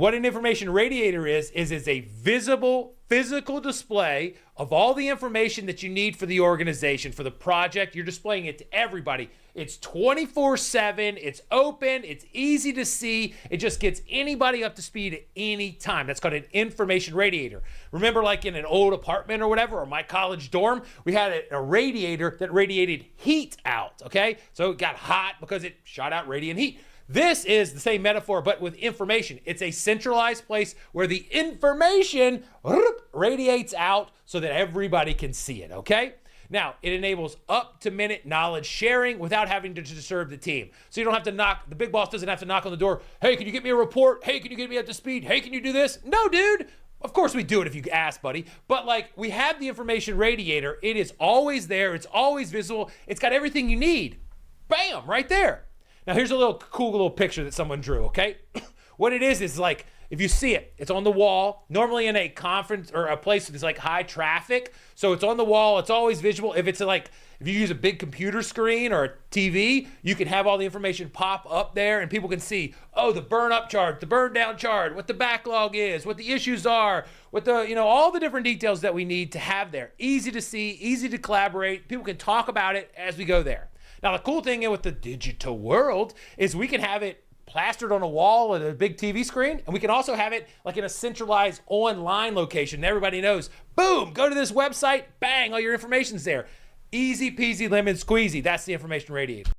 What an information radiator is it's a visible physical display of all the information that you need for the organization, for the project. You're displaying it to everybody. It's 24/7, it's open, it's easy to see. It just gets anybody up to speed at any time. That's called an information radiator. Remember, like in an old apartment or whatever, or my college dorm, we had a radiator that radiated heat out, okay? So it got hot because it shot out radiant heat. This is the same metaphor, but with information. It's a centralized place where the information radiates out so that everybody can see it, okay? Now, it enables up-to-minute knowledge sharing without having to disturb the team. So you don't have to knock, the big boss doesn't have to knock on the door. Hey, can you get me a report? Hey, can you get me up to speed? Hey, can you do this? No, dude. Of course we do it if you ask, buddy. But like, we have the information radiator. It is always there. It's always visible. It's got everything you need. Bam, right there. Now here's a cool little picture that someone drew, okay? What it is like, if you see it, it's on the wall, normally in a conference or a place that's like high traffic. So it's on the wall, it's always visual. If it's like, if you use a big computer screen or a TV, you can have all the information pop up there and people can see, oh, the burn up chart, the burn down chart, what the backlog is, what the issues are, what the, all the different details that we need to have there. Easy to see, easy to collaborate. People can talk about it as we go there. Now, the cool thing with the digital world is we can have it plastered on a wall at a big TV screen, and we can also have it like in a centralized online location. Everybody knows, boom, go to this website, bang, all your information's there. Easy peasy lemon squeezy. That's the information radiator.